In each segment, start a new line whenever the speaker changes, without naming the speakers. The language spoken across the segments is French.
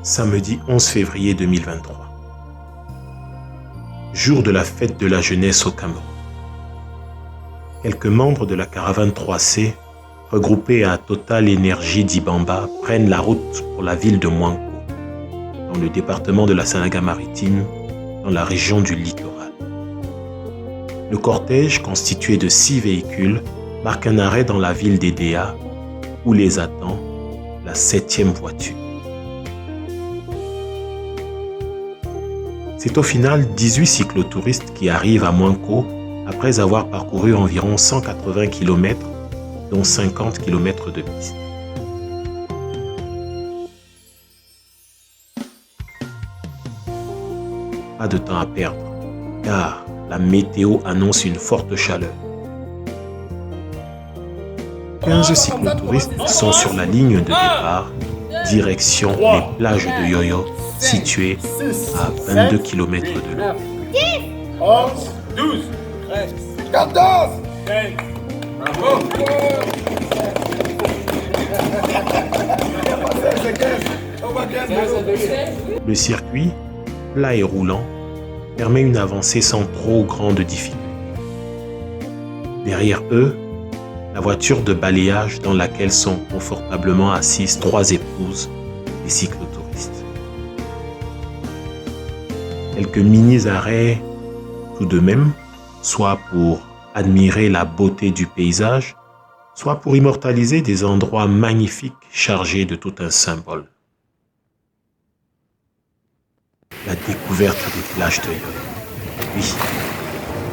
Samedi 11 février 2023. Jour de la fête de la jeunesse au Cameroun. Quelques membres de la caravane 3C, regroupés à Total Énergie d'Ibamba, prennent la route pour la ville de Mouanko, dans le département de la Sanaga-Maritime, dans la région du littoral. Le cortège, constitué de 6 véhicules, marque un arrêt dans la ville d'Edea, où les attend la 7e voiture. C'est au final 18 cyclotouristes qui arrivent à Mouanko après avoir parcouru environ 180 km, dont 50 km de piste. Pas de temps à perdre, car la météo annonce une forte chaleur. 15 cyclotouristes sont sur la ligne de départ, direction les plages de Yoyo, situées à 22 km de là.
11, 12, 13, 14, 15. Bravo.
Le circuit, plat et roulant, permet une avancée sans trop grande difficulté. Derrière eux, la voiture de balayage dans laquelle sont confortablement assises 3 épouses des cyclotouristes. Quelques mini-arrêts tout de même, soit pour admirer la beauté du paysage, soit pour immortaliser des endroits magnifiques chargés de tout un symbole. La découverte des plages de Yoyo. Oui,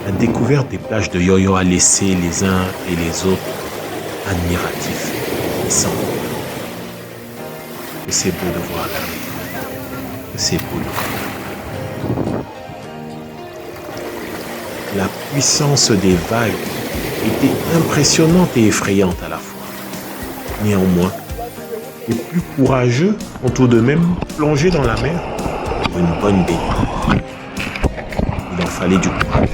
la découverte des plages de Yoyo a laissé les uns et les autres admiratifs et sans mots. Que c'est beau de voir la mer, que c'est beau de voir. La puissance des vagues était impressionnante et effrayante à la fois. Néanmoins, les plus courageux ont tout de même plongé dans la mer pour une bonne baignade. Il en fallait du courage.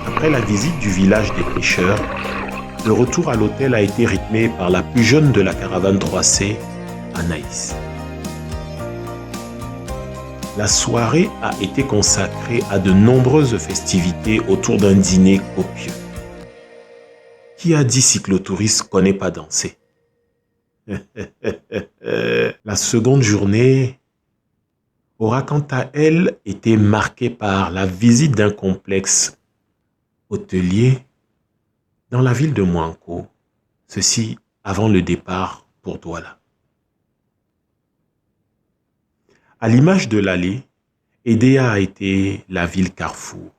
Après la visite du village des pêcheurs, le retour à l'hôtel a été rythmé par la plus jeune de la caravane 3C, Anaïs. La soirée a été consacrée à de nombreuses festivités autour d'un dîner copieux. Qui a dit cyclotouriste connaît pas danser? La seconde journée aura quant à elle été marquée par la visite d'un complexe hôtelier dans la ville de Mouanko, ceci avant le départ pour Douala. À l'image de l'allée, Edea a été la ville carrefour.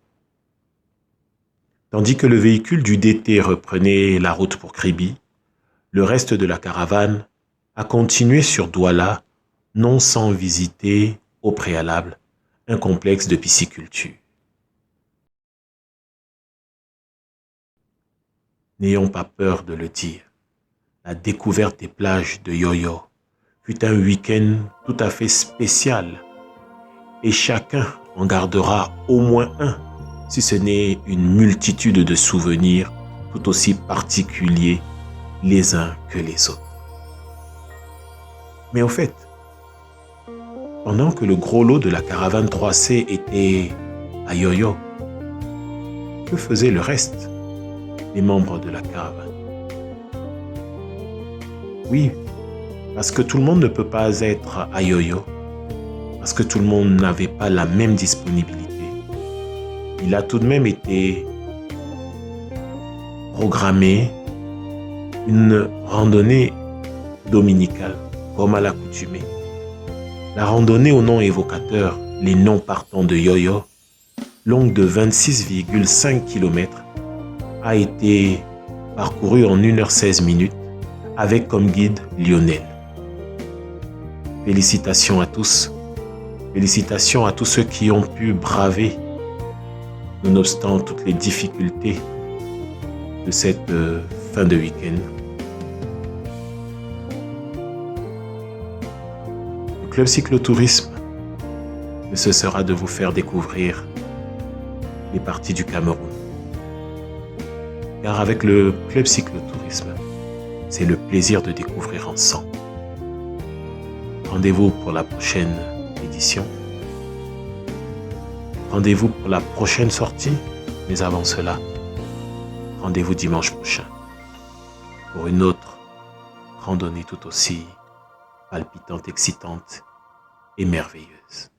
Tandis que le véhicule du DT reprenait la route pour Kribi, le reste de la caravane a continué sur Douala, non sans visiter au préalable un complexe de pisciculture. N'ayons pas peur de le dire, la découverte des plages de Yoyo fut un week-end tout à fait spécial et chacun en gardera au moins un, si ce n'est une multitude de souvenirs tout aussi particuliers les uns que les autres. Mais au fait, pendant que le gros lot de la caravane 3C était à Yoyo, que faisait le reste des membres de la caravane? Oui, parce que tout le monde ne peut pas être à Yoyo, parce que tout le monde n'avait pas la même disponibilité. Il a tout de même été programmé une randonnée dominicale, comme à l'accoutumée. La randonnée au nom évocateur, les noms partants de Yoyo, longue de 26,5 km, a été parcouru en 1h16 avec comme guide Lionel. Félicitations à tous. Félicitations à tous ceux qui ont pu braver, nonobstant toutes les difficultés, de cette fin de week-end. Le Club Cyclotourisme ne cessera de vous faire découvrir les parties du Cameroun. Car avec le Club Cyclotourisme, c'est le plaisir de découvrir ensemble. Rendez-vous pour la prochaine édition. Rendez-vous pour la prochaine sortie. Mais avant cela, rendez-vous dimanche prochain pour une autre randonnée tout aussi palpitante, excitante et merveilleuse.